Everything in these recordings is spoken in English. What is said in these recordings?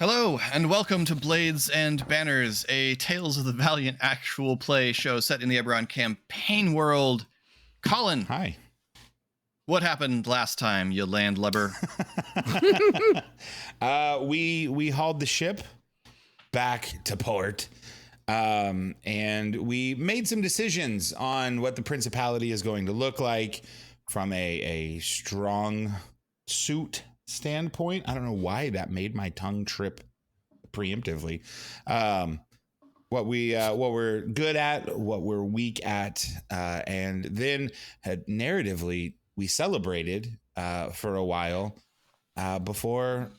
Hello, and welcome to Blades and Banners, a Tales of the Valiant actual play show set in the Eberron campaign world. Colin. Hi. What happened last time, you landlubber? We hauled the ship back to port, and we made some decisions on what the Principality is going to look like from a strong suit standpoint. I don't know why that made my tongue trip preemptively. What we're good at, what we're weak at, and then narratively we celebrated for a while before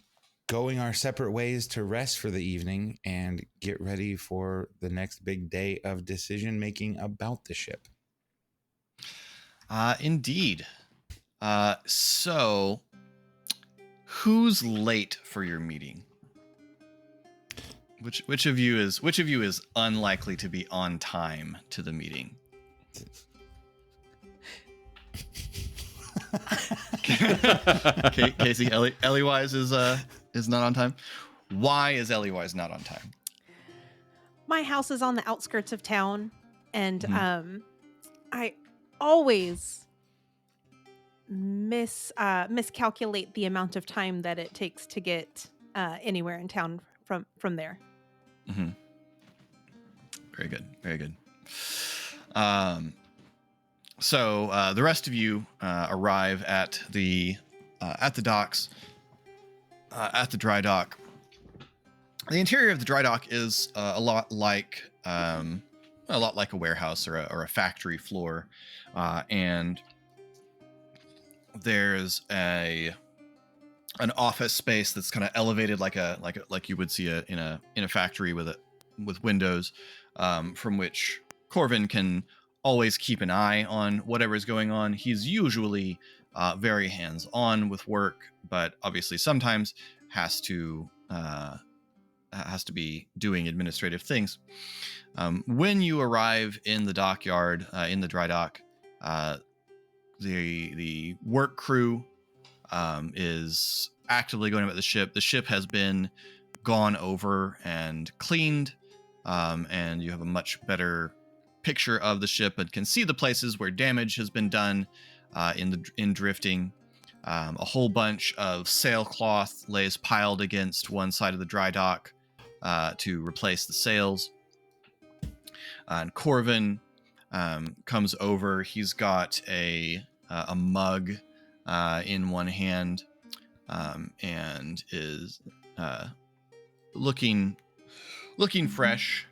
going our separate ways to rest for the evening and get ready for the next big day of decision making about the ship. Indeed. So who's late for your meeting? Which of you is unlikely to be on time to the meeting? Casey, Ellie-wise is not on time. Why is Ellie-wise not on time? My house is on the outskirts of town, and I always miscalculate the amount of time that it takes to get anywhere in town from there. Mm-hmm. Very good. Very good. So the rest of you arrive at the docks, at the dry dock. The interior of the dry dock is a lot like a warehouse or a factory floor, and there's an office space that's kind of elevated like you would see in a factory with windows, from which Corvin can always keep an eye on whatever is going on. He's usually very hands-on with work, but obviously sometimes has to be doing administrative things. When you arrive in the dockyard, in the dry dock, the work crew is actively going about the ship. The ship has been gone over and cleaned, and you have a much better picture of the ship and can see the places where damage has been done in drifting. A whole bunch of sailcloth lays piled against one side of the dry dock to replace the sails. And Corvin comes over. He's got a mug in one hand, and is looking fresh.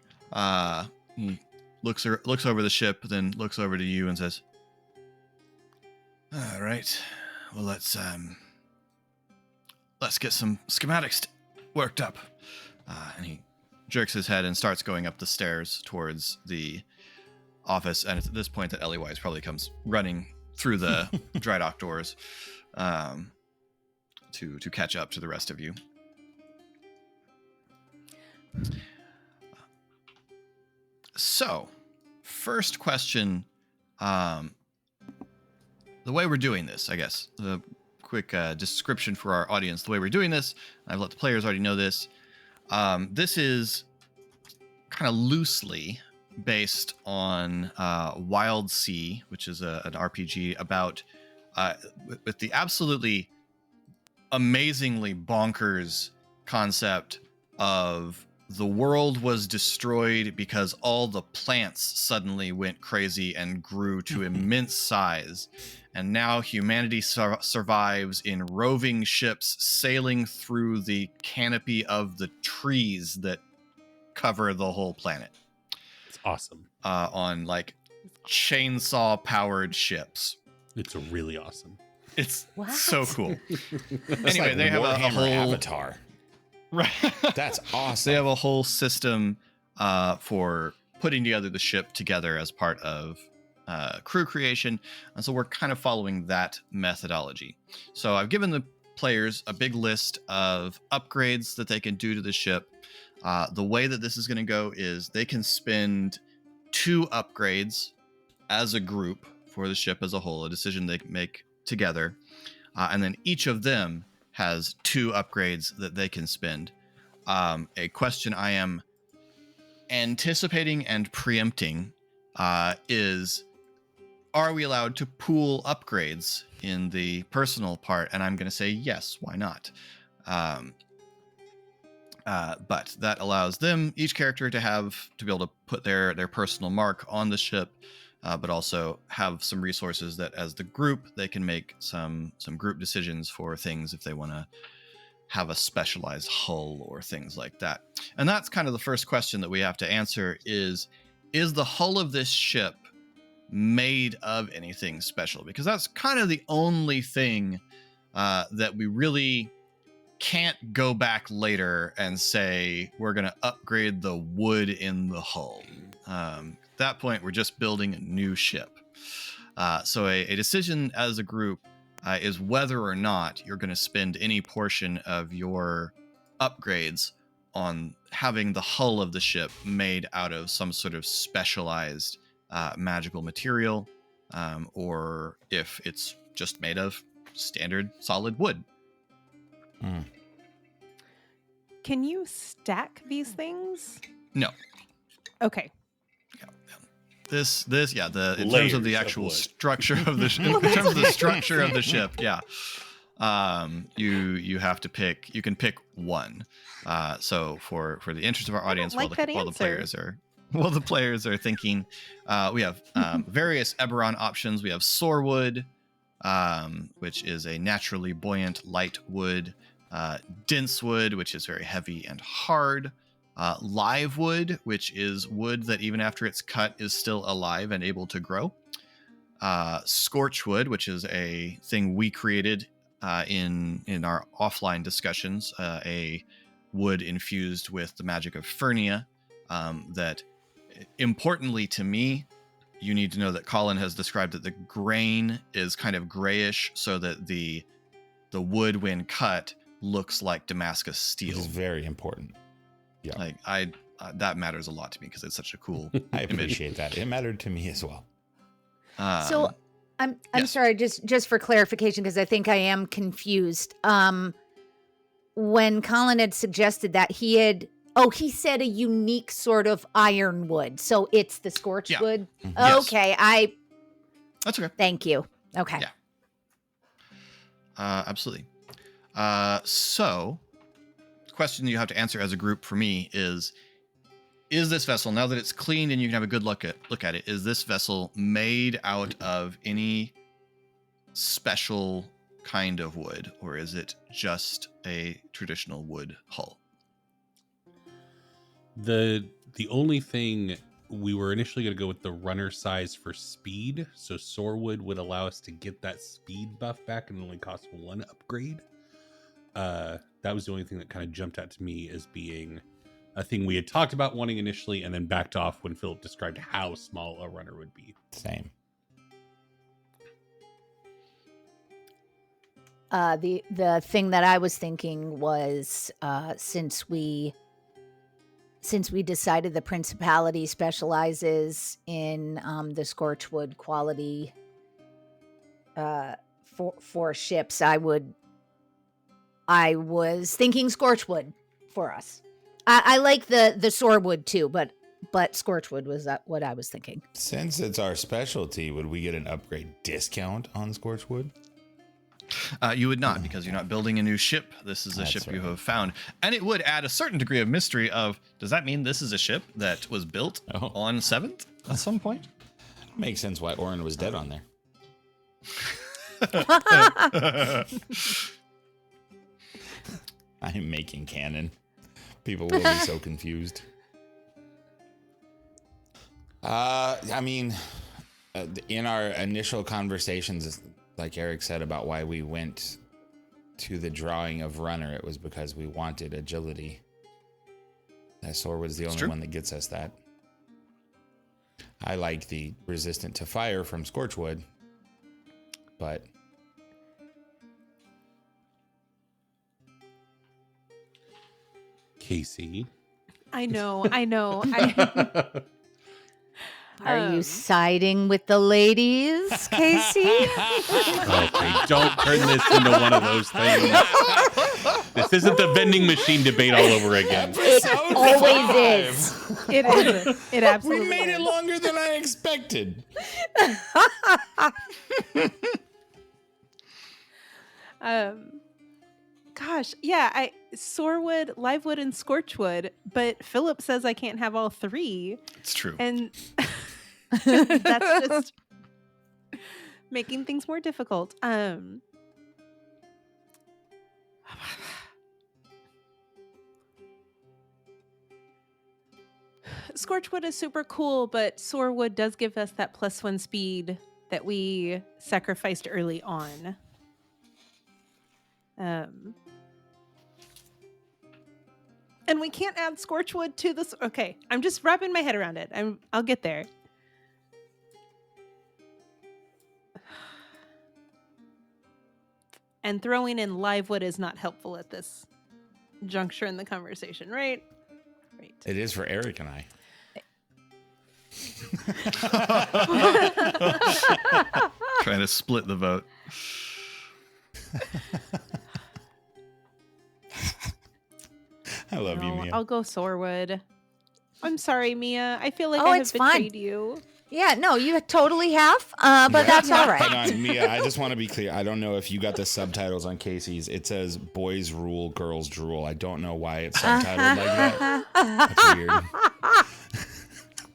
He looks over the ship, then looks over to you and says, "All right, well let's get some schematics worked up." And he jerks his head and starts going up the stairs towards the office. And it's at this point that Ellie-wise probably comes running through the dry dock doors to catch up to the rest of you. So, first question, the way we're doing this, I guess, the quick description for our audience, the way we're doing this, I've let the players already know this. This is kind of loosely based on Wild Sea, which is an RPG about, with the absolutely amazingly bonkers concept of the world was destroyed because all the plants suddenly went crazy and grew to immense size. And now humanity survives in roving ships sailing through the canopy of the trees that cover the whole planet. It's awesome. On like chainsaw powered ships. It's really awesome. It's What? so cool. It's Anyway, like they have a Warhammer whole Avatar. Right. That's awesome. They have a whole system for putting together the ship together as part of crew creation. And so we're kind of following that methodology. So I've given the players a big list of upgrades that they can do to the ship. The way that this is going to go is they can spend 2 upgrades as a group for the ship as a whole, a decision they make together. And then each of them has 2 upgrades that they can spend. A question I am anticipating and preempting is, are we allowed to pool upgrades in the personal part? And I'm going to say yes, why not? But that allows them, each character, to be able to put their personal mark on the ship, but also have some resources that, as the group, they can make some group decisions for things if they want to have a specialized hull or things like that. And that's kind of the first question that we have to answer: is the hull of this ship made of anything special? Because that's kind of the only thing that we really can't go back later and say we're going to upgrade the wood in the hull. At that point, we're just building a new ship. So a decision as a group is whether or not you're going to spend any portion of your upgrades on having the hull of the ship made out of some sort of specialized magical material, or if it's just made of standard solid wood. Can you stack these things? No. Okay. In terms of the actual structure of the ship, you have to pick. You can pick one. So for the interest of our audience, while the players are thinking, we have various Eberron options. We have Soarwood, which is a naturally buoyant light wood. Dense wood, which is very heavy and hard. Live wood, which is wood that even after it's cut is still alive and able to grow. Scorch wood, which is a thing we created in our offline discussions, a wood infused with the magic of Fernia, that, importantly to me, you need to know that Colin has described that the grain is kind of grayish, so that the wood, when cut, looks like Damascus steel. Which is very important. Yeah. Like that matters a lot to me because it's such a cool I appreciate that. It mattered to me as well. So I'm yes. sorry, just for clarification, because I think I am confused. When Colin had suggested that he said a unique sort of ironwood. So it's the scorched wood. Yes. Okay. That's okay. Thank you. Okay. Yeah. Absolutely. So the question you have to answer as a group for me is this vessel, now that it's cleaned and you can have a good look at it, is this vessel made out of any special kind of wood, or is it just a traditional wood hull? The only thing, we were initially going to go with the runner size for speed, so Soarwood would allow us to get that speed buff back and only cost one upgrade. That was the only thing that kind of jumped out to me as being a thing we had talked about wanting initially, and then backed off when Philip described how small a runner would be. Same. The thing that I was thinking was, since we decided the Principality specializes in the Scorchwood quality for ships, I was thinking Scorchwood for us. I like the Soarwood too, but Scorchwood was what I was thinking. Since it's our specialty, would we get an upgrade discount on Scorchwood? You would not, because you're not building a new ship. This is a ship you have found. And it would add a certain degree of mystery of, does that mean this is a ship that was built on 7th at some point? Makes sense why Orin was dead on there. I'm making canon. People will be so confused. I mean, in our initial conversations, like Eric said about why we went to the drawing of runner, it was because we wanted agility. That sword was the only one that gets us that. I like the resistant to fire from Scorchwood, but Casey. I know. Are you siding with the ladies, Casey? Okay, don't turn this into one of those things. This isn't the vending machine debate all over again. It always is. It is. It absolutely We made it is. longer than I expected. Gosh, yeah, Sorewood, Livewood, and Scorchwood, but Philip says I can't have all three, It's true. and that's just making things more difficult. Scorchwood is super cool, but Sorewood does give us that +1 speed that we sacrificed early on. And we can't add Scorchwood to this. Okay, I'm just wrapping my head around it. I'll get there. And throwing in Livewood is not helpful at this juncture in the conversation, right? Right. It is for Eric and I. Trying to split the vote. I love you, No, Mia. I'll go Sorewood. I'm sorry, Mia. I feel like Oh, I have it's fine. betrayed you. Yeah, no, you totally have, but that's all right. Hang on, Mia, I just want to be clear. I don't know if you got the subtitles on Casey's. It says boys rule, girls drool. I don't know why it's subtitled like that. That's weird.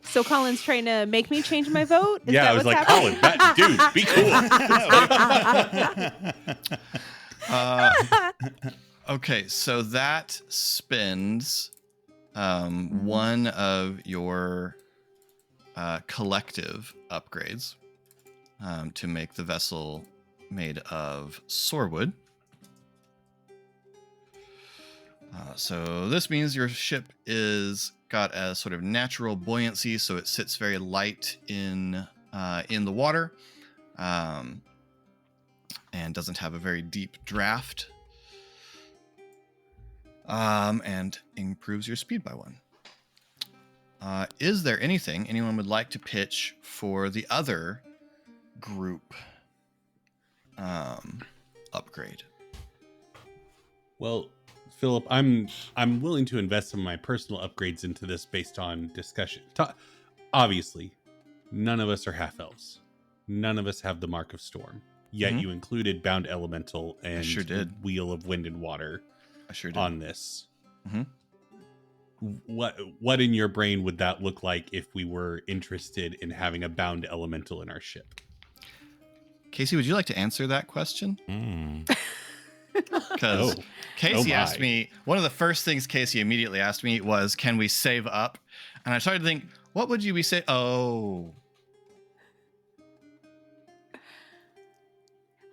So Colin's trying to make me change my vote? Is Yeah, that I was what's like, happening? Colin, dude, be cool. Okay, so that spends one of your collective upgrades to make the vessel made of sorewood. So this means your ship is got a sort of natural buoyancy, so it sits very light in the water, and doesn't have a very deep draft, and improves your speed by 1. Is there anything anyone would like to pitch for the other group upgrade? Well, Philip, I'm willing to invest some of my personal upgrades into this based on discussion. Obviously, none of us are half elves. None of us have the Mark of Storm. Yet you included Bound Elemental and sure did. Wheel of Wind and Water I sure did. on this. Mhm. What in your brain would that look like if we were interested in having a Bound Elemental in our ship? Casey, would you like to answer that question? Mm. Because Casey my. asked me, one of the first things Casey immediately asked me was, can we save up? And I started to think, what would you be saying? Oh,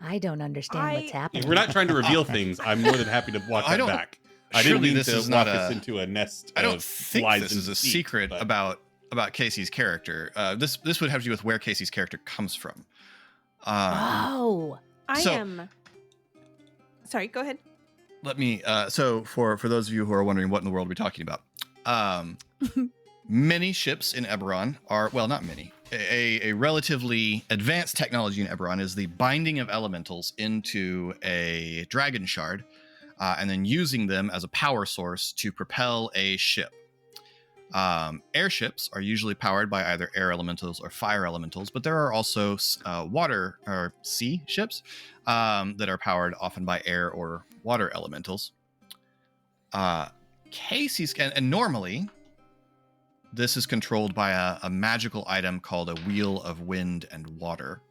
I don't understand what's If happening. we're not trying to reveal things, I'm more than happy to watch I that don't- back. I didn't surely mean this to is walk not us a- into a nest I don't of think lies this and is a deceit, secret but- about Casey's character. This would have to do with where Casey's character comes from. Oh, I So- am. Sorry, go ahead. Let me. So for those of you who are wondering what in the world we're talking about, many ships in Eberron are, well, not many. A relatively advanced technology in Eberron is the binding of elementals into a dragon shard, and then using them as a power source to propel a ship. Airships are usually powered by either air elementals or fire elementals, but there are also water or sea ships that are powered often by air or water elementals. Casey's, and normally this is controlled by a magical item called a Wheel of Wind and Water,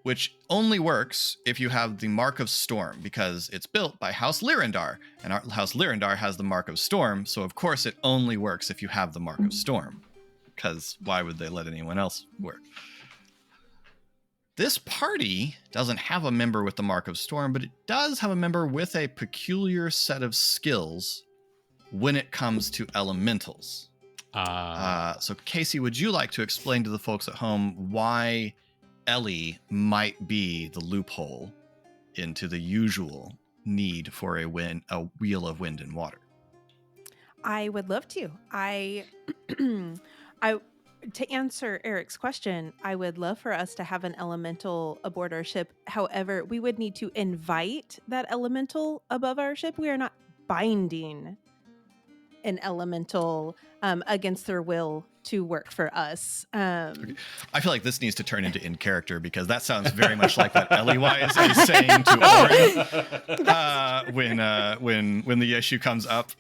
which only works if you have the Mark of Storm, because it's built by House Lyrandar, and our House Lyrandar has the Mark of Storm, so of course it only works if you have the Mark of Storm, because why would they let anyone else work? This party doesn't have a member with the Mark of Storm, but it does have a member with a peculiar set of skills when it comes to elementals. So Casey, would you like to explain to the folks at home why Ellie might be the loophole into the usual need for a Wheel of Wind and Water? I would love to. To answer Eric's question, I would love for us to have an elemental aboard our ship. However, we would need to invite that elemental above our ship. We are not binding an elemental against their will to work for us. I feel like this needs to turn into in character because that sounds very much like what Eliwise is saying to Orin when the issue comes up.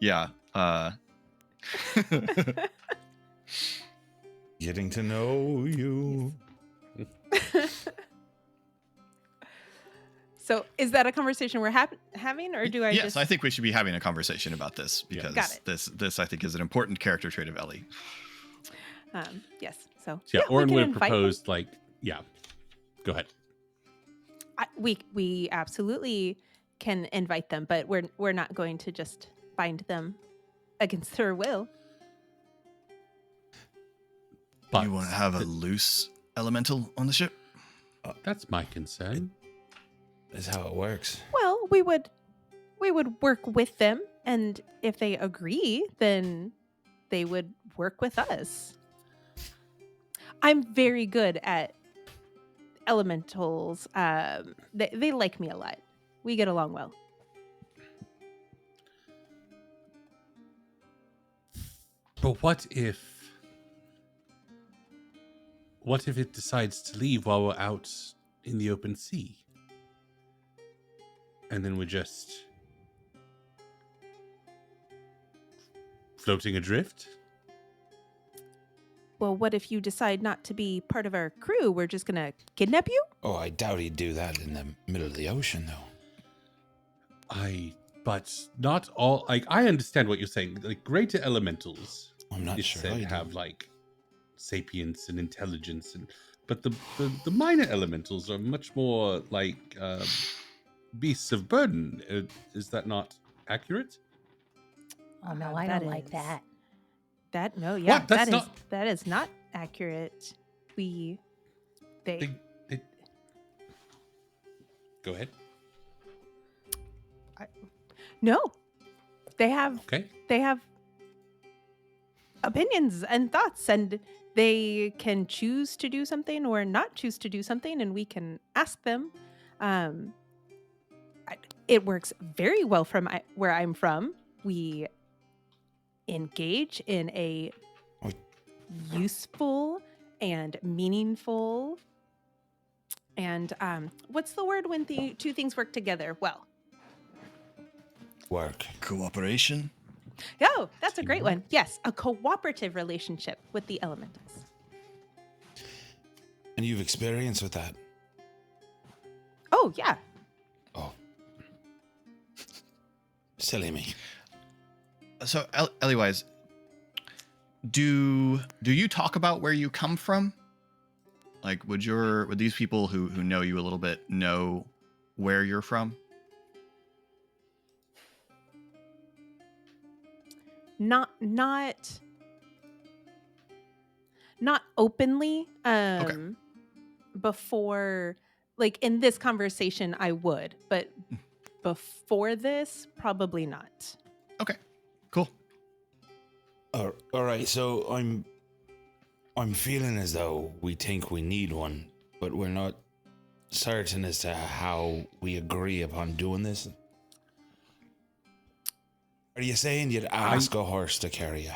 Yeah. Getting to know you. So is that a conversation we're having, or do I yes, just... I think we should be having a conversation about this because Got it. this I think is an important character trait of Ellie. Yes. So Yeah, we Orin can would have invite them. proposed go ahead. We absolutely can invite them, but we're not going to just bind them against their will. But You want to have a loose elemental on the ship? that's my concern. Is how it works. Well, we would work with them, and if they agree, then they would work with us. I'm very good at elementals. They like me a lot. We get along well. But what if it decides to leave while we're out in the open sea? And then we're just floating adrift? Well, what if you decide not to be part of our crew? We're just gonna kidnap you? Oh, I doubt he'd do that in the middle of the ocean, though. But not all. Like, I understand what you're saying. Like, greater elementals, I'm not it's sure. said, I do. have like sapience and intelligence, but the minor elementals are much more like beasts of burden. Is that not accurate? Oh no, Uh, I that don't like is- that. What? That's not- that is not accurate. They Go ahead. no. They have Okay. opinions and thoughts, and they can choose to do something or not choose to do something, and we can ask them. It works very well from where I'm from. We engage in a useful and meaningful and what's the word when the two things work together well? Work. Cooperation? Oh, that's a great one. Yes, a cooperative relationship with the elementals. And you've experience with that? Oh, yeah. Oh. Silly me. So, Eliwise, do you talk about where you come from? Like, would these people who know you a little bit know where you're from? Not openly. Before, like in this conversation, I would, but before this, probably not. Okay, cool. All right, so I'm feeling as though we think we need one, but we're not certain as to how we agree upon doing this. Are you saying you'd ask a horse to carry you?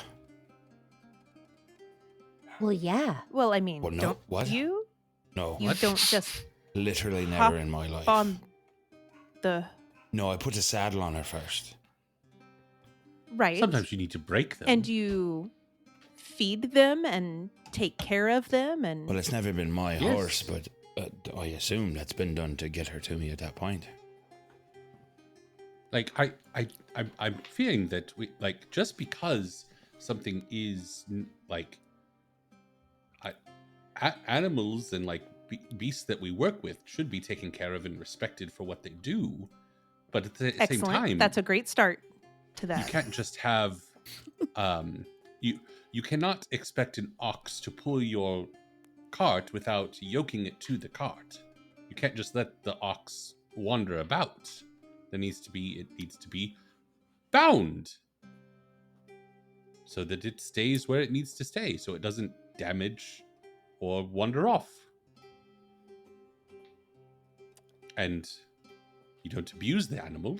Well, yeah. Well, I mean, Well, no, don't what? you? No, You don't just literally hop never in my life. on the No, I put a saddle on her first. right. Sometimes you need to break them. And you feed them and take care of them, and Well, it's never been my Yes. horse, but I assume that's been done to get her to me at that point. Like I'm feeling that we like just because something is like animals and like beasts that we work with should be taken care of and respected for what they do, but at the same excellent. time, That's a great start to you that. can't just have you cannot expect an ox to pull your cart without yoking it to the cart. You can't just let the ox wander about. It needs to be bound. so that it stays where it needs to stay, so it doesn't damage or wander off. And you don't abuse the animal,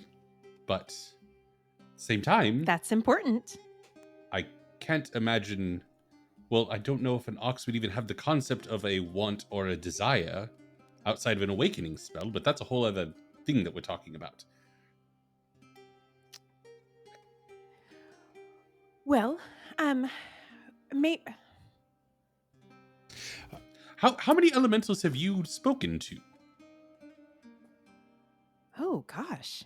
but at the same time, That's important. I can't imagine. Well, I don't know if an ox would even have the concept of a want or a desire outside of an awakening spell, but that's a whole other thing that we're talking about. Well, How many elementals have you spoken to? oh gosh.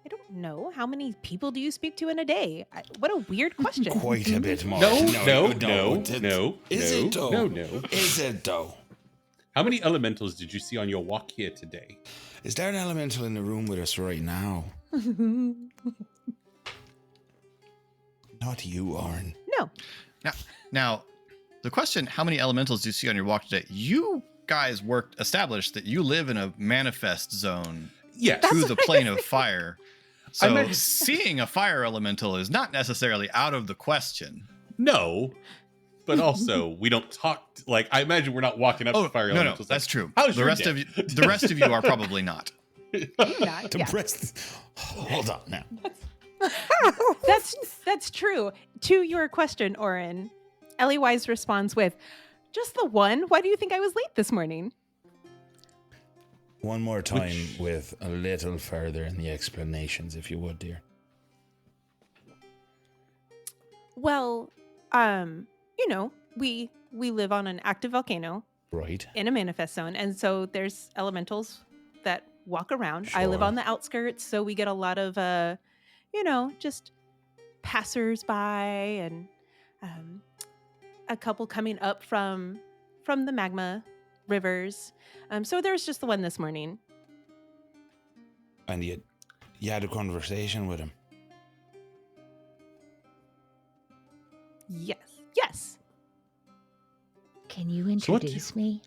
I don't know. How many people do you speak to in a day? What a weird question. Quite a bit more. No. Is it though? No. Is it though? How many elementals did you see on your walk here today? Is there an elemental in the room with us right now? Not you, Arn. No. Now, the question, how many elementals do you see on your walk today? You guys established that you live in a manifest zone Yes. through the plane of fire. So meant- seeing a fire elemental is not necessarily out of the question. No. But also, we don't talk. Like, I imagine we're not walking up to fire no, elementals. that's true. How's The your rest day? of you, the rest of you are probably not. Not, The yeah. breast. Hold on now. That's true. To your question, Oren, Ellie Wise responds with, "Just the one? Why do you think I was late this morning?" One more time with a little further in the explanations, if you would, dear. Well, we live on an active volcano Right. in a manifest zone, and so there's elementals that walk around. I live Sure. on the outskirts, so we get a lot of just passers-by and a couple coming up from the magma rivers. So there's just the one this morning. And you had a conversation with him. Yes. Can you So what- introduce me?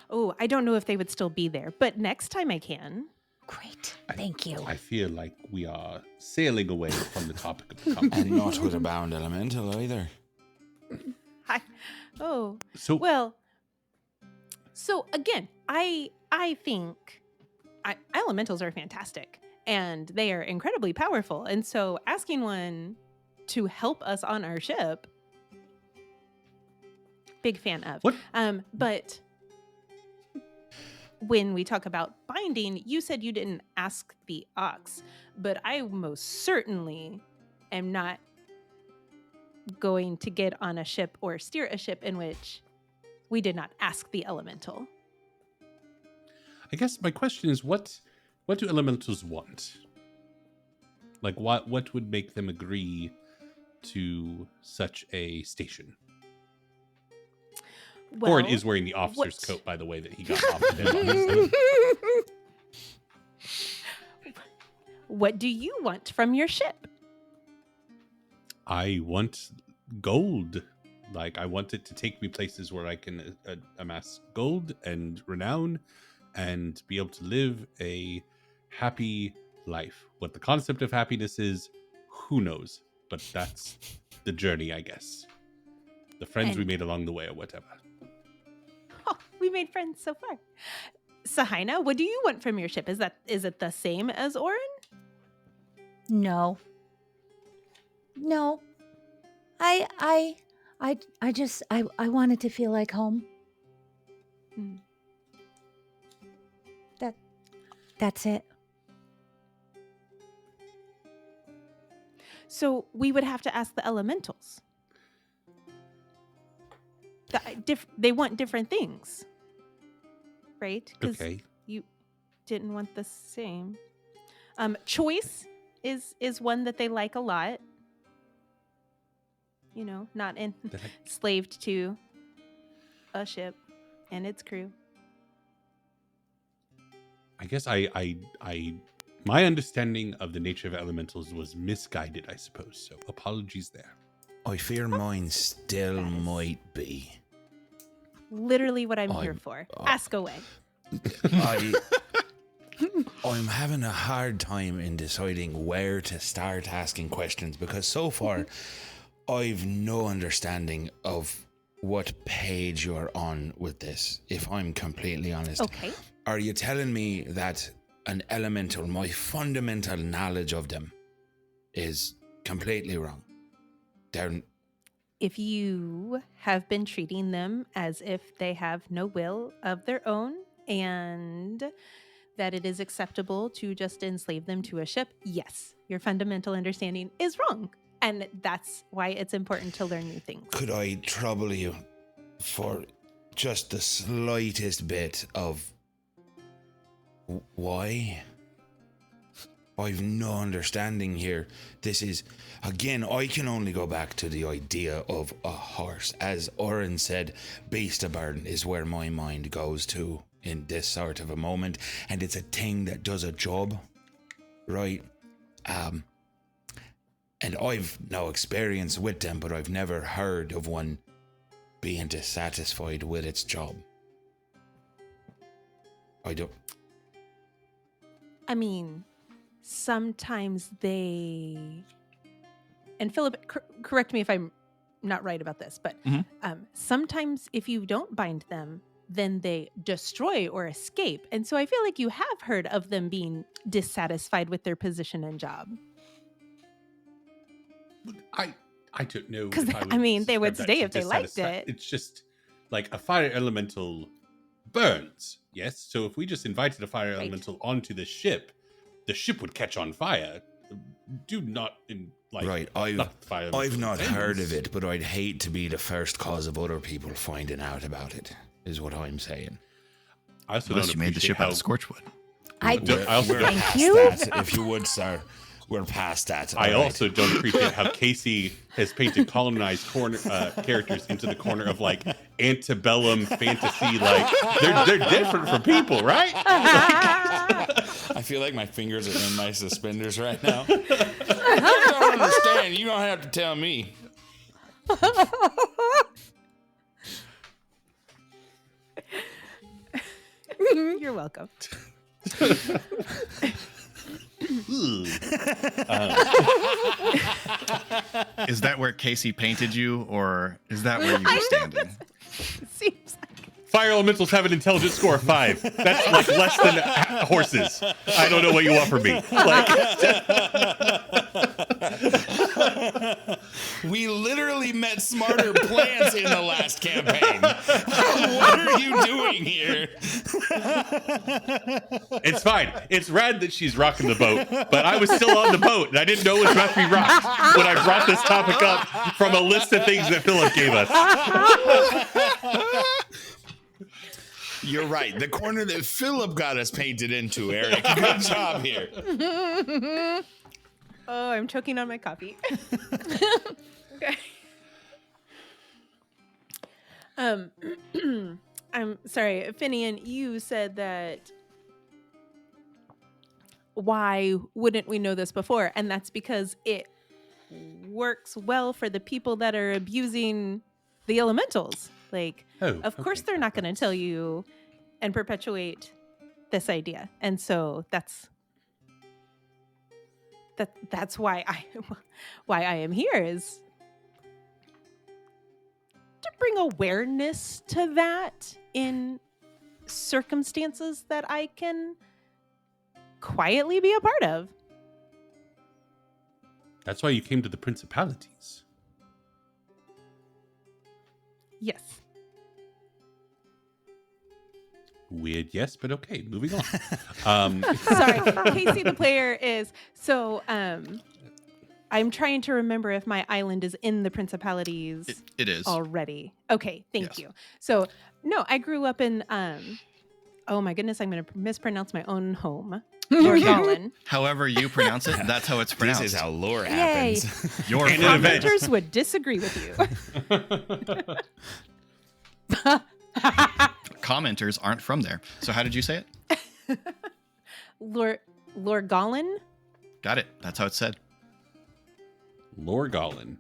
Oh, I don't know if they would still be there, but next time I can. Great. Thank you. I feel like we are sailing away from the topic of the And conversation. not with a bound elemental either. Oh, So, well. So again, I think elementals are fantastic and they are incredibly powerful. And so asking one to help us on our ship, big fan of. What? But when we talk about binding, you said you didn't ask the ox, but I most certainly am not going to get on a ship or steer a ship in which we did not ask the elemental. I guess my question is, what do elementals want? Like, what would make them agree to such a station? Orin is wearing the officer's what- coat, by the way, that he got off him. Honestly. What do you want from your ship? I want gold. Like, I want it to take me places where I can amass gold and renown and be able to live a happy life. What the concept of happiness is, who knows? But that's the journey, I guess. The friends we And- made along the way or whatever. Oh, we made friends so far. Sahaina, what do you want from your ship? Is it the same as Orin? No. I just wanted to feel like home. Hmm. That's it. So we would have to ask the elementals. They want different things, right? 'Cause Okay. you didn't want the same. Choice is one that they like a lot. You know, not enslaved to a ship and its crew. I guess my understanding of the nature of elementals was misguided, I suppose. So apologies there. I fear mine still Yes. might be. Literally what I'm I'm- here for. Ask away. I'm having a hard time in deciding where to start asking questions because so far I've no understanding of what page you're on with this, if I'm completely honest. Okay. Are you telling me that an elemental, my fundamental knowledge of them is completely wrong? If you have been treating them as if they have no will of their own and that it is acceptable to just enslave them to a ship, yes, your fundamental understanding is wrong. And that's why it's important to learn new things. Could I trouble you for just the slightest bit of why? I've no understanding here. This is, again, I can only go back to the idea of a horse. As Oren said, beast of burden is where my mind goes to in this sort of a moment. And it's a thing that does a job, right? And I've no experience with them, but I've never heard of one being dissatisfied with its job. I mean, sometimes they, and Philip, correct me if I'm not right about this, but sometimes if you don't bind them, then they destroy or escape. And so I feel like you have heard of them being dissatisfied with their position and job. I don't know. Because, if I mean, they would describe stay that if they liked it. It's just like a fire elemental burns, yes? So if we just invited a fire elemental onto the ship would catch on fire. Do not, right, I've not heard of it, but I'd hate to be the first cause of other people finding out about it, is what I'm saying. I also Unless don't you made the ship out of Scorchwood. Thank Past you. that, if you would, sir. We're past that. I all right. also don't appreciate how Casey has painted colonized characters into the corner of like antebellum fantasy. Like they're different from people, right? I feel like my fingers are in my suspenders right now. I don't understand. You don't have to tell me. You're welcome. Is that where Casey painted you, or is that where you were standing? Seems like Fire elementals have an intelligence score of 5. That's like less than horses. I don't know what you want from me. Like, we literally met smarter plants in the last campaign. What are you doing here? it's fine. It's rad that she's rocking the boat, but I was still on the boat, and I didn't know it was about to be rocked when I brought this topic up from a list of things that Philip gave us. You're right. The corner that Philip got us painted into, Eric. Good job here. Oh, I'm choking on my coffee. Okay. I'm sorry, Finian, you said that why wouldn't we know this before? And that's because it works well for the people that are abusing the elementals. Like, of course they're not going to tell you and perpetuate this idea. And so that's why I am here, is to bring awareness to that in circumstances that I can quietly be a part of. That's why you came to the principalities. Yes. Weird, yes, but okay. Moving on. Sorry, Casey the player is so. I'm trying to remember if my island is in the principalities. It is already. Okay, thank Yes. you. So no, I grew up in. Oh my goodness, I'm going to mispronounce my own home. Lord However you pronounce it, that's how it's pronounced. This is how lore happens. Your And an event. Commenters would disagree with you. Commenters aren't from there. So how did you say it? Lorgallon? Got it. That's how it's said. Lorgallon.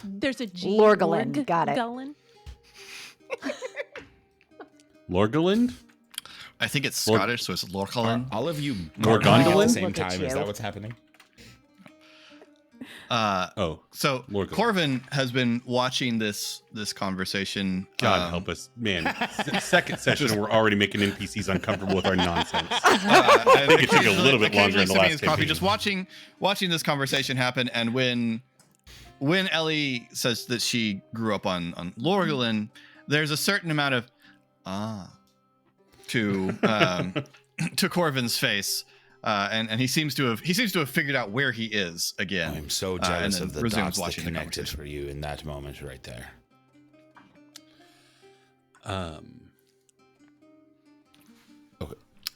There's a G. Lorgallon, got it. Lorgallon? Lorgaland? I think it's Lord- Scottish, so it's Lorchalin. All of you More gargling at Gondolin? the same Look at time. Is you. that what's happening? Oh, So Lord Corvin has been watching this conversation. God help us, man! Second session, and we're already making NPCs uncomfortable with our nonsense. I think it took a little bit longer in the last coffee, campaign. just watching this conversation happen, and when Ellie says that she grew up on Lorgalin, there's a certain amount of to to Corvin's face, and he seems to have figured out where he is again. I'm so and jealous then of the resumes dots that watching the connected conversation. for you in that moment right there.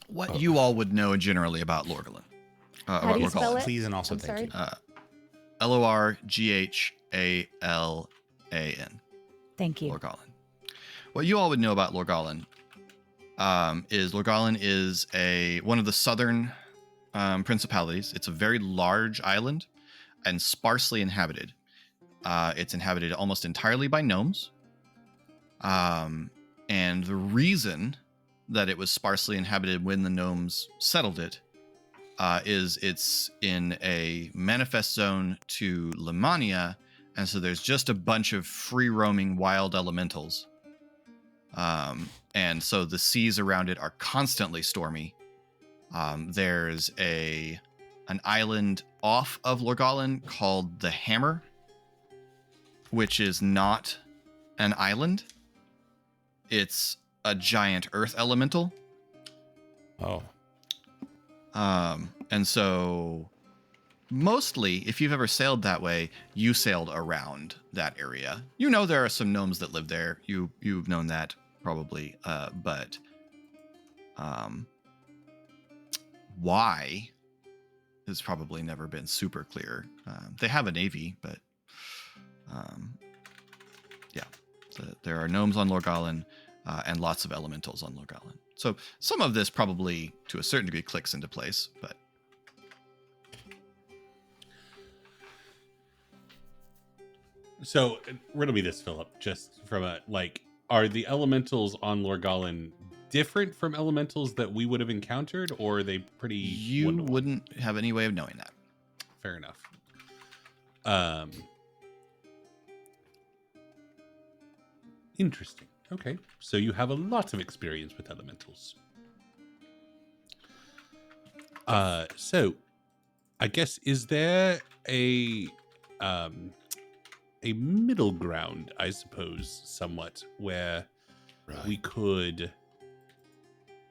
What you all would know generally about Lorgalin. How do you spell it? Please and also I'm thank sorry. you. Lorghalan. Thank you. Lorgalin. What you all would know about Lorgalin is Lorgalin is one of the southern principalities. It's a very large island and sparsely inhabited. It's inhabited almost entirely by gnomes. And the reason that it was sparsely inhabited when the gnomes settled it is it's in a manifest zone to Lemania, and so there's just a bunch of free-roaming wild elementals. And so the seas around it are constantly stormy. There's an island off of Lorgalin called the Hammer, which is not an island. It's a giant earth elemental. Oh. And so mostly, if you've ever sailed that way, you sailed around that area. You know there are some gnomes that live there. You've known that probably, but why has probably never been super clear. They have a navy, but yeah, so there are gnomes on Lorgalin and lots of elementals on Lorgalin. So some of this probably, to a certain degree, clicks into place, but So riddle me this, Philip. Just from are the elementals on Lorgalin different from elementals that we would have encountered, or are they pretty? you one-to-one? wouldn't have any way of knowing that. Fair enough. Interesting. Okay, so you have a lot of experience with elementals. So I guess, is there a middle ground, I suppose, somewhat, where we could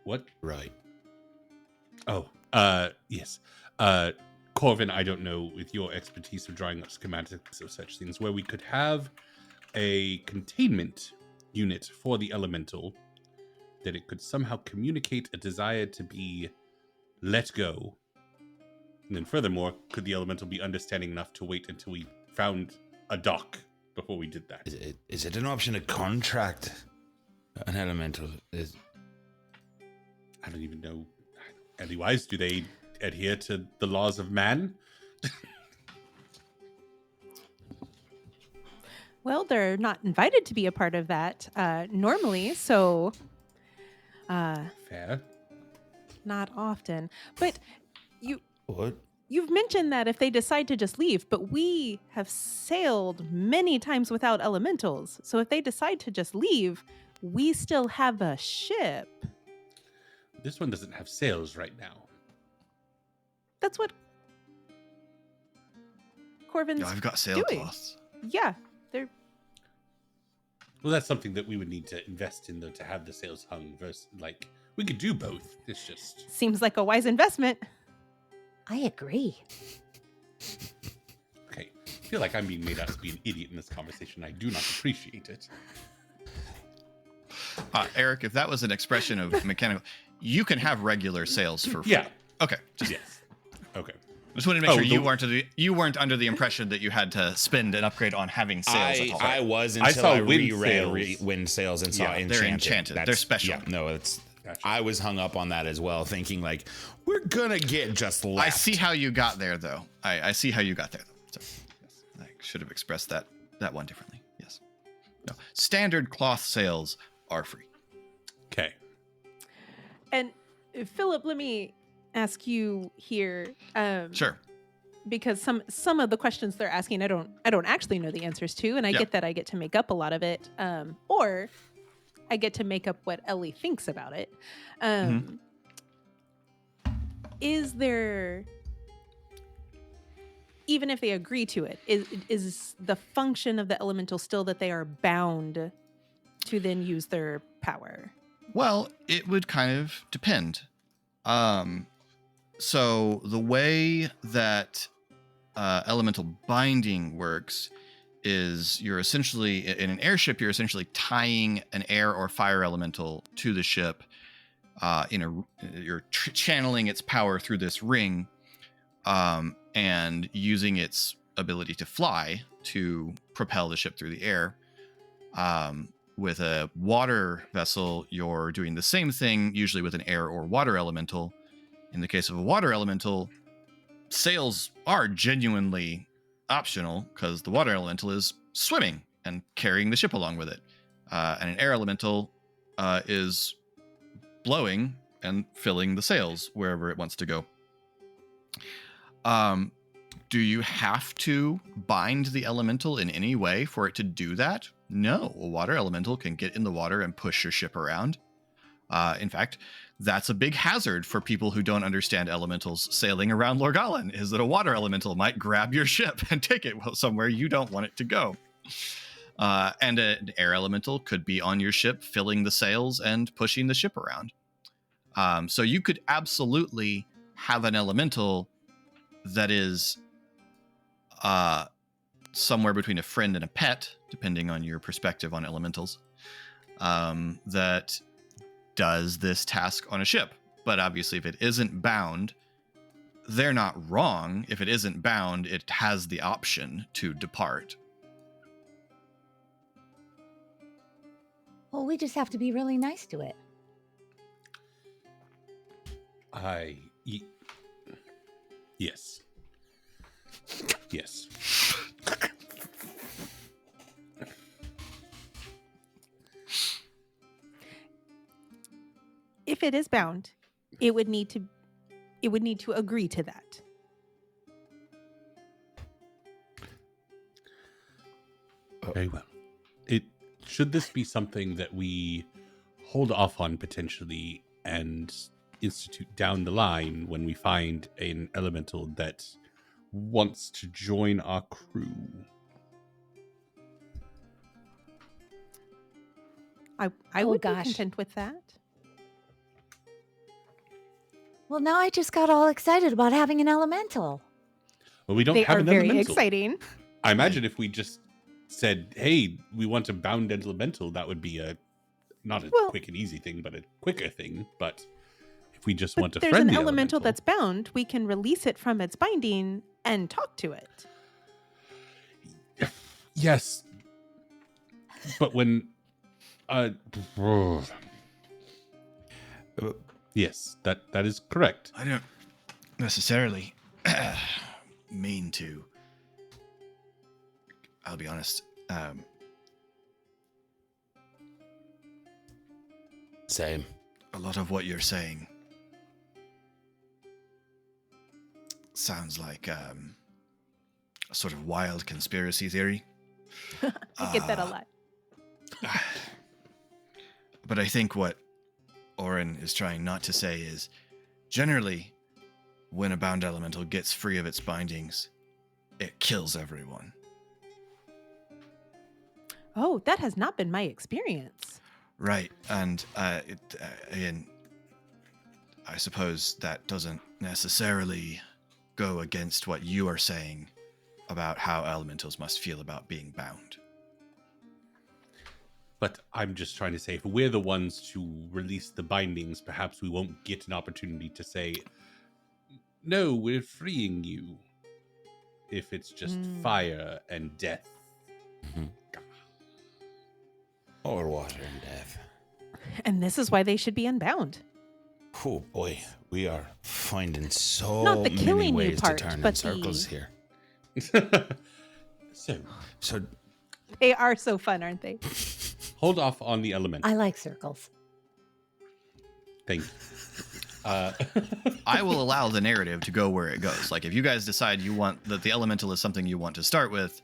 what? Right. Oh, yes. Corvin, I don't know, with your expertise of drawing up schematics of such things, where we could have a containment unit for the elemental, that it could somehow communicate a desire to be let go. And then furthermore, could the elemental be understanding enough to wait until we found a dock before we did that? Is it an option to contract an elemental? I don't even know. Otherwise, do they adhere to the laws of man? Well, they're not invited to be a part of that normally, so Fair. not often. But What? you've mentioned that if they decide to just leave, but we have sailed many times without elementals. So if they decide to just leave, we still have a ship. This one doesn't have sails right now. That's what Corvin's I've got doing. sailcloths. Yeah, they're Well, that's something that we would need to invest in, though, to have the sails hung. Versus, we could do both. It's just seems like a wise investment. I agree. okay. I feel like I'm being made out to be an idiot in this conversation. I do not appreciate it. Eric, if that was an expression of mechanical, you can have regular sails for free. Yeah. Okay. Just Yes. Okay. Just wanted to make sure the- you weren't under the impression that you had to spend an upgrade on having sails at all. I was I until saw I wind reread sails. wind sails and saw Yeah, enchanted. they're enchanted. They're special. Yeah, no, it's. Gotcha. I was hung up on that as well, thinking we're gonna get just left. I see how you got there, though. I see how you got there. So, yes, I should have expressed that one differently. Yes. No. Standard cloth sails are free. Okay. And Philip, let me ask you here. Sure. Because some of the questions they're asking, I don't actually know the answers to, and I Yeah. get that I get to make up a lot of it, or I get to make up what Ellie thinks about it. Is there, even if they agree to it, is the function of the elemental still that they are bound to then use their power? Well, it would kind of depend. So the way that elemental binding works is you're essentially in an airship. You're essentially tying an air or fire elemental to the ship. You're channeling its power through this ring, and using its ability to fly to propel the ship through the air. With a water vessel, you're doing the same thing, usually with an air or water elemental. In the case of a water elemental, sails are genuinely optional because the water elemental is swimming and carrying the ship along with it. And an air elemental is blowing and filling the sails wherever it wants to go. Do you have to bind the elemental in any way for it to do that? No, a water elemental can get in the water and push your ship around. In fact, that's a big hazard for people who don't understand elementals sailing around Lorgalan, is that a water elemental might grab your ship and take it somewhere you don't want it to go. And an air elemental could be on your ship, filling the sails and pushing the ship around. So you could absolutely have an elemental that is somewhere between a friend and a pet, depending on your perspective on elementals, that does this task on a ship. But obviously, if it isn't bound, they're not wrong. If it isn't bound, it has the option to depart. Well, we just have to be really nice to it. Yes. Yes. If it is bound, it would need to agree to that. Very well. Should this be something that we hold off on potentially and institute down the line when we find an elemental that wants to join our crew? I would be content with that. Well, now I just got all excited about having an elemental. Well, we don't They have are an very elemental. exciting. I imagine if we just said, hey, we want a bound elemental, that would be not a quick and easy thing, but a quicker thing. But if we just want a there's friendly an elemental that's bound, we can release it from its binding and talk to it. Yes. But when yes, that is correct. I don't necessarily mean to. I'll be honest. Same. A lot of what you're saying sounds like a sort of wild conspiracy theory. I get that a lot. But I think what Oren is trying not to say is, generally, when a bound elemental gets free of its bindings, it kills everyone. Oh, that has not been my experience. Right, and again, I suppose that doesn't necessarily go against what you are saying about how elementals must feel about being bound. But I'm just trying to say, if we're the ones to release the bindings, perhaps we won't get an opportunity to say, no, we're freeing you. If it's just fire and death. Or water and death. And this is why they should be unbound. Oh boy, we are finding so Not the many killing you ways part, to turn in but circles here. So They are so fun, aren't they? hold off on the elemental. I like circles. Thank you. I will allow the narrative to go where it goes. Like if you guys decide you want that the elemental is something you want to start with,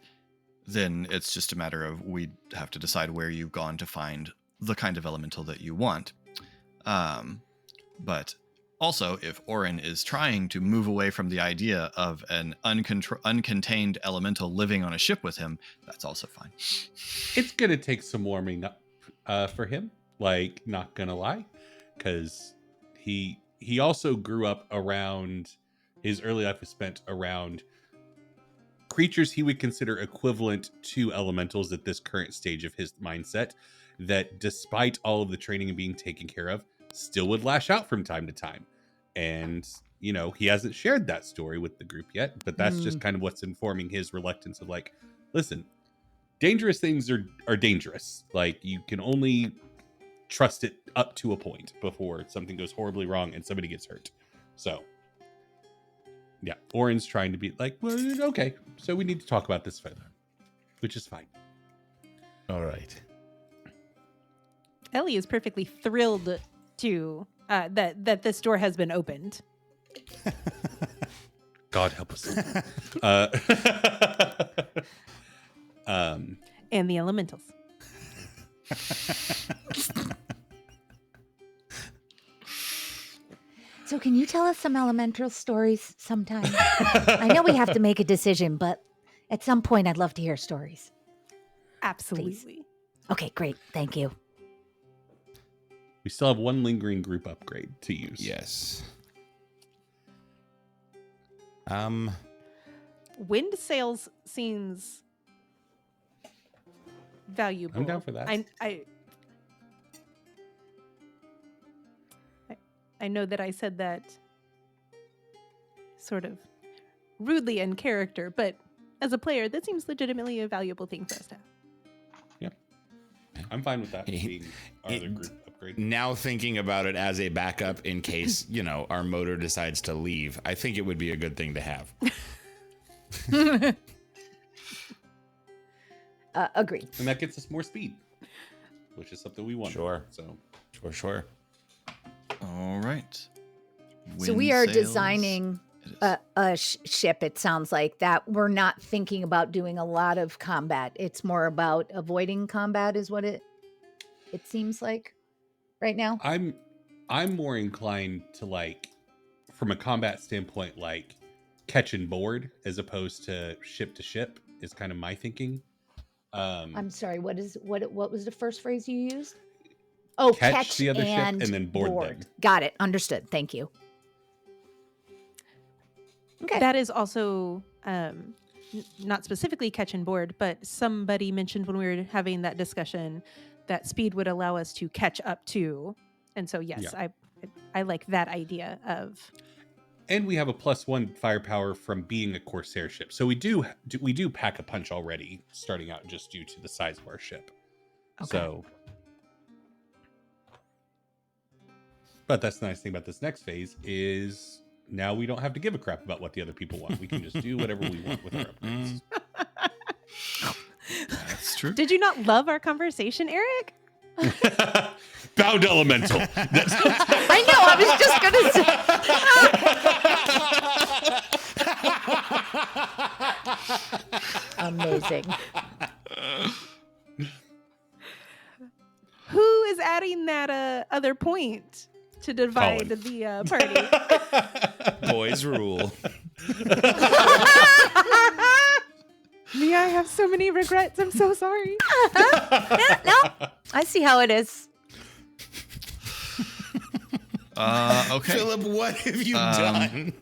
then it's just a matter of we have to decide where you've gone to find the kind of elemental that you want. But also, if Orin is trying to move away from the idea of an uncontained elemental living on a ship with him, that's also fine. It's gonna take some warming up for him. Like, not gonna lie, because he also grew up around, his early life was spent around creatures he would consider equivalent to elementals at this current stage of his mindset, that despite all of the training and being taken care of, still would lash out from time to time. And, you know, he hasn't shared that story with the group yet, but that's just kind of what's informing his reluctance of like, listen, dangerous things are dangerous. Like, you can only trust it up to a point before something goes horribly wrong and somebody gets hurt. So yeah, Orin's trying to be like, well, okay, so we need to talk about this further, which is fine. All right. Ellie is perfectly thrilled to that this door has been opened. God help us. And the elementals. So can you tell us some elemental stories sometime? I know we have to make a decision, but at some point I'd love to hear stories. Absolutely. Okay, great. Thank you. We still have one lingering group upgrade to use. Yes. Wind sails seems valuable. I'm down for that. I know that I said that sort of rudely in character, but as a player, that seems legitimately a valuable thing for us to have. Yeah. I'm fine with that being our other group upgrade. Now thinking about it as a backup in case, you know, our motor decides to leave, I think it would be a good thing to have. Agreed. And that gets us more speed, which is something we want. Sure. So Sure. All right. So we are Wind sails. designing a ship, it sounds like, that we're not thinking about doing a lot of combat. It's more about avoiding combat is what it seems like right now. I'm more inclined to, like, from a combat standpoint, like catch and board as opposed to ship is kind of my thinking. I'm sorry, what was the first phrase you used? Oh, catch the other ship and and then board them. Got it. Understood. Thank you. Okay. That is also not specifically catch and board, but somebody mentioned when we were having that discussion that speed would allow us to catch up to. And so, yes, Yeah. I like that idea of. And we have a +1 firepower from being a Corsair ship. So we do pack a punch already, starting out just due to the size of our ship. Okay. So, but that's the nice thing about this next phase is now we don't have to give a crap about what the other people want. We can just do whatever we want with our upgrades. That's true. Did you not love our conversation, Eric? Bound elemental. I know. I was just gonna say. Amazing. Who is adding that other point to divide Colin. the party? Boys rule. Me, I have so many regrets. I'm so sorry. No, I see how it is. Okay. Philip, what have you done?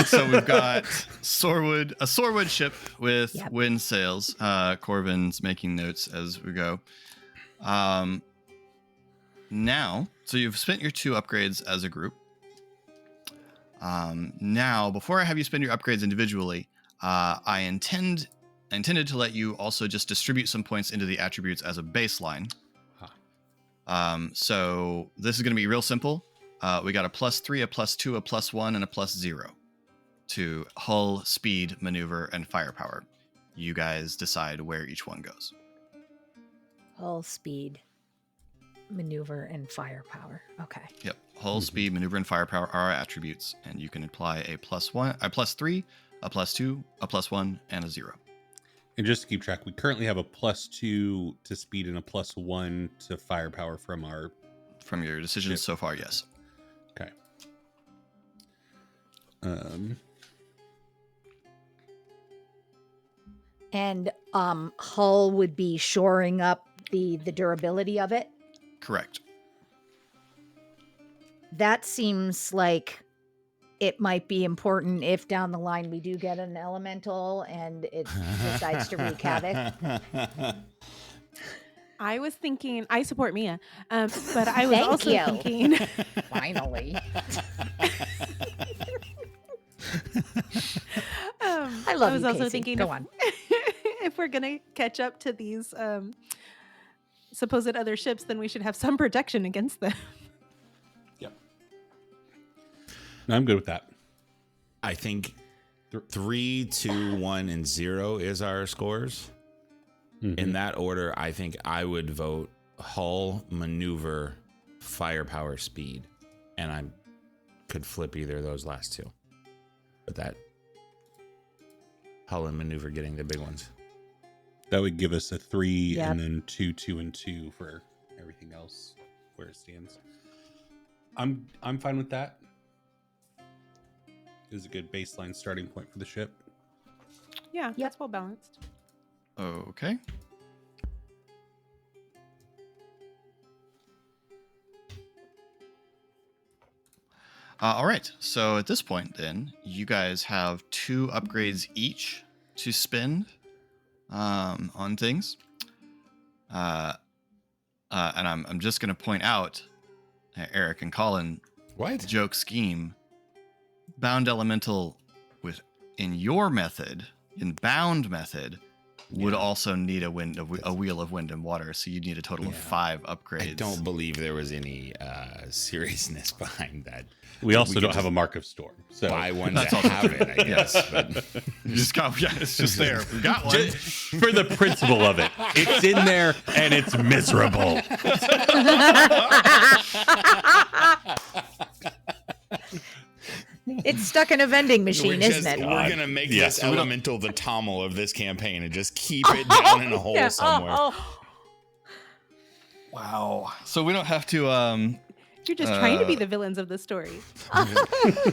So we've got a Soarwood ship with Yep. wind sails. Corvin's making notes as we go. Now, so you've spent your 2 upgrades as a group. Now, before I have you spend your upgrades individually, I intended to let you also just distribute some points into the attributes as a baseline. So this is going to be real simple. We got a +3, a +2, a +1, and a +0 to hull, speed, maneuver, and firepower. You guys decide where each one goes. All speed. maneuver, and firepower. Okay. Yep. Hull, speed, maneuver, and firepower are our attributes, and you can apply a +1, a +3, a +2, a +1, and a 0. And just to keep track, we currently have a +2 to speed and a +1 to firepower from your decisions so far. Yes. Okay. And hull would be shoring up the durability of it. Correct. That seems like it might be important if down the line we do get an elemental and it decides to wreak havoc. I was thinking, I support Mia, but I was Thank also you. thinking, Finally. I love was you, also Casey. thinking, Go on. if we're gonna catch up to these supposed other ships, then we should have some protection against them. Yep. No, I'm good with that. I think 3, 2, 1, and 0 is our scores. Mhm. In that order, I think I would vote hull, maneuver, firepower, speed, and I could flip either of those last two. But that hull and maneuver getting the big ones. That would give us a 3 Yep. and then 2, 2, and 2 for everything else where it stands. I'm fine with that. It was a good baseline starting point for the ship. Yeah, that's well balanced. Okay. All right. So at this point, then, you guys have 2 upgrades each to spend on things. And I'm just going to point out, Eric and Colin, What? joke scheme. Bound elemental in your method, in bound method, would also need a wheel of wind and water. So you need a total of 5 upgrades. I don't believe there was any seriousness behind that. We also could don't just have a mark of storm. So buy one That's to also have it, I guess. But You just got, yeah, it's just there. We got one. for the principle of it, it's in there and it's miserable. It's stuck in a vending machine, isn't it? We're gonna make Yeah, this so we don't- elemental the Tommel of this campaign and just keep it down in a hole Yeah. somewhere. Wow. So we don't have to. You're just trying to be the villains of the story.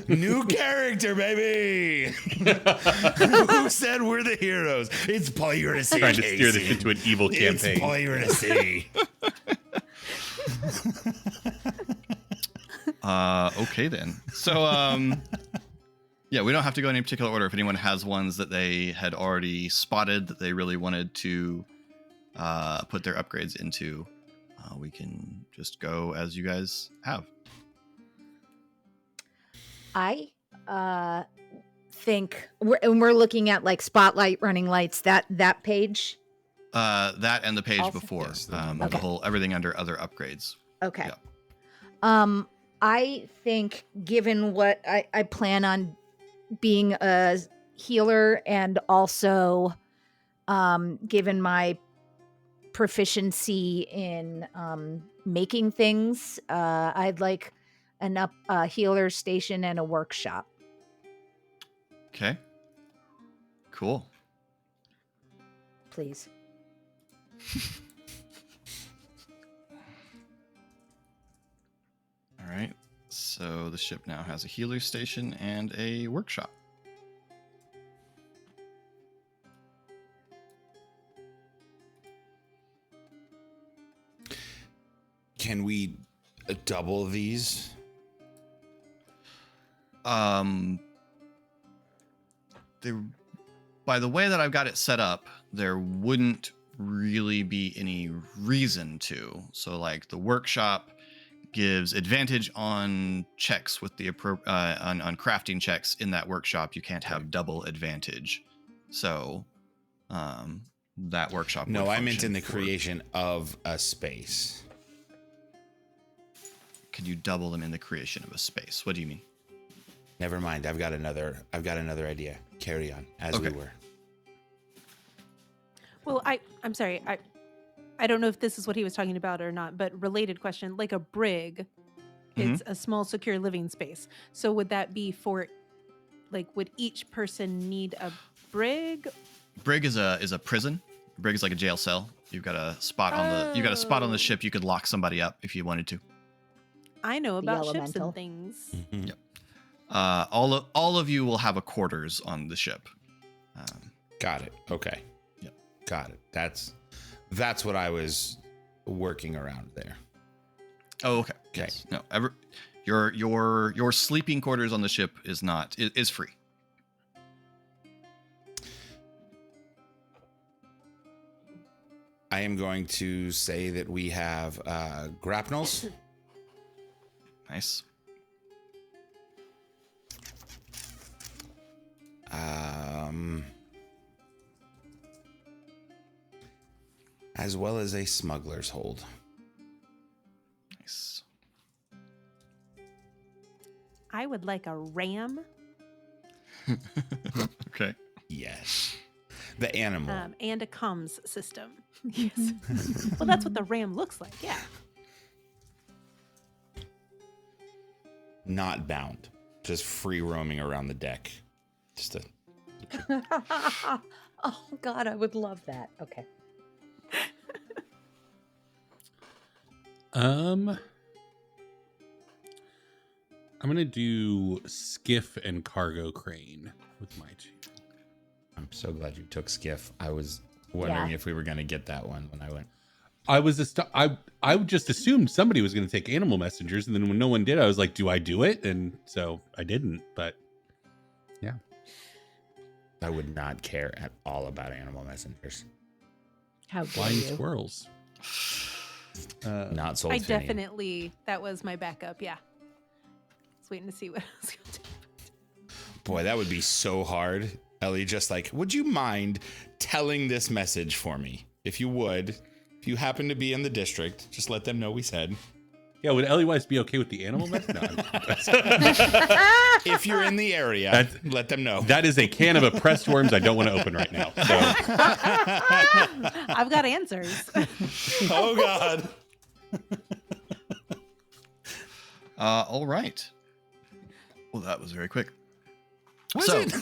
New character, baby. Who said we're the heroes? It's piracy. Trying to steer this Casey. into an evil It's campaign. piracy. Okay then. So yeah, we don't have to go in any particular order. If anyone has ones that they had already spotted that they really wanted to put their upgrades into, we can just go as you guys have. I think we're looking at like spotlight, running lights, that page. That and the page Also- before, Yes, the whole everything under other upgrades. Okay. Yeah. I think given what I plan on being a healer and also given my proficiency in making things, I'd like a healer station and a workshop. Okay. Cool. Please. All right. So the ship now has a healer station and a workshop. Can we double these? By the way that I've got it set up, there wouldn't really be any reason to. So like the workshop gives advantage on checks with the on crafting checks in that workshop. You can't have double advantage. So that workshop. No, would I meant function in the for- creation of a space. Could you double them in the creation of a space? What do you mean? Never mind. I've got another idea. Carry on as we Okay. were. Well, I'm sorry. I don't know if this is what he was talking about or not, but related question, like a brig, it's a small secure living space. So would that be for, like, would each person need a brig? Brig is a prison. Brig is like a jail cell. You've got a spot on the ship. You could lock somebody up if you wanted to. I know about ships elemental. and things. Mhm. Yep. All of you will have a quarters on the ship. Got it. Okay. Yep. Got it. That's what I was working around there. Oh, okay. Okay. Yes. No. Your sleeping quarters on the ship is free. I am going to say that we have grapnels. Nice. As well as a smuggler's hold. Nice. I would like a ram Okay. Yes. The animal. and a comms system. Yes. Well, that's what the ram looks like. Yeah. Not bound. Just free roaming around the deck. Just a Oh God, I would love that. Okay. I'm gonna do skiff and cargo crane with my two. I'm so glad you took skiff. I was wondering if we were going to get that one when I went. I just assumed somebody was going to take animal messengers, and then when no one did, I was like, "Do I do it?" And so I didn't. But yeah, I would not care at all about animal messengers. How dare flying you? squirrels. Not sold. I definitely, that was my backup. Yeah. I was waiting to see what I was going to do. Boy, that would be so hard. Ellie, just like, would you mind telling this message for me? If you would, if you happen to be in the district, just let them know we said. Yeah, would Ellie Weiss be okay with the animal message? No, If you're in the area, let them know. that is a can of oppressed worms I don't want to open right now. So I've got answers. Oh, God. All right. Well, that was very quick. Was so, it?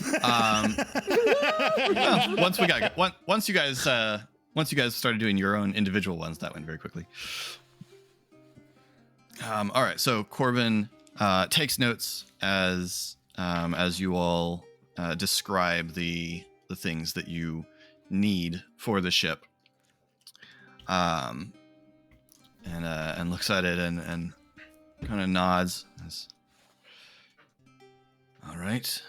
well, once you guys started doing your own individual ones, that went very quickly. All right. So Corbin takes notes as you all describe the things that you need for the ship. And looks at it and kind of nods. All right.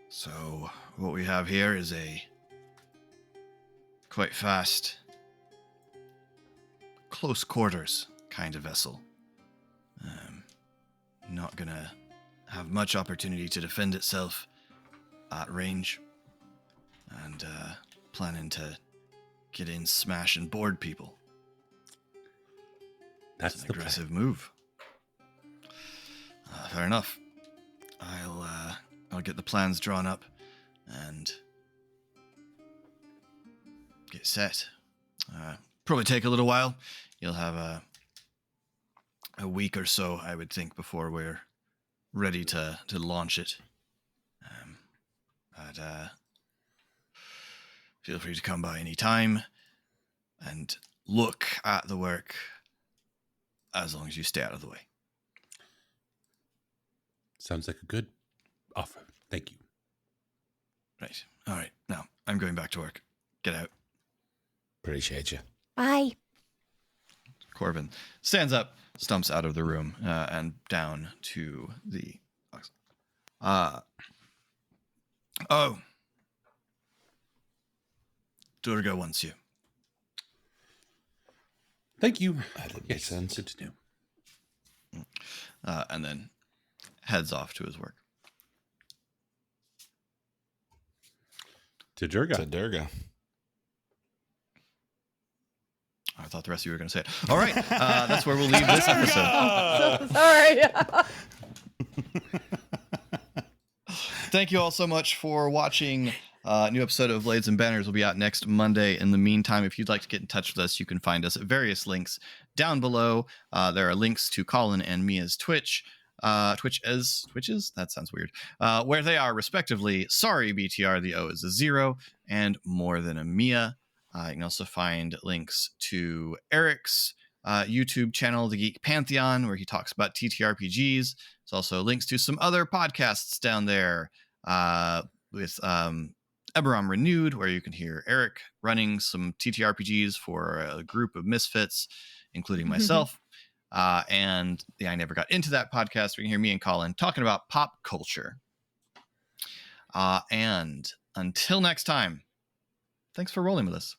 So what we have here is a quite fast, close quarters kind of vessel. Not gonna have much opportunity to defend itself at range, and planning to get in, smash, and board people. that's It's an the plan. aggressive move. Fair enough. I'll get the plans drawn up and get set. Probably take a little while. You'll have a week or so, I would think, before we're ready to launch it. But feel free to come by any time and look at the work, as long as you stay out of the way. Sounds like a good offer. Thank you. Right. All right. Now, I'm going back to work. Get out. Appreciate you. Bye. Corbin stands up, stumps out of the room, and down to the... Oh. Durga wants you. Thank you. That makes sense. Good to know. And then heads off to his work. To Durga. To Durga. I thought the rest of you were going to say it. All right. That's where we'll leave this episode. So sorry. Thank you all so much for watching New episode of Blades and Banners will be out next Monday. In the meantime, if you'd like to get in touch with us, you can find us at various links down below. There are links to Colin and Mia's Twitches? That sounds weird. Where they are respectively, sorry BTR, the O is a 0, and more than a Mia. You can also find links to Eric's YouTube channel, The Geek Pantheon, where he talks about TTRPGs. There's also links to some other podcasts down there with Eberron Renewed, where you can hear Eric running some TTRPGs for a group of misfits, including myself. And I never got into that podcast. We can hear me and Colin talking about pop culture. And until next time, thanks for rolling with us.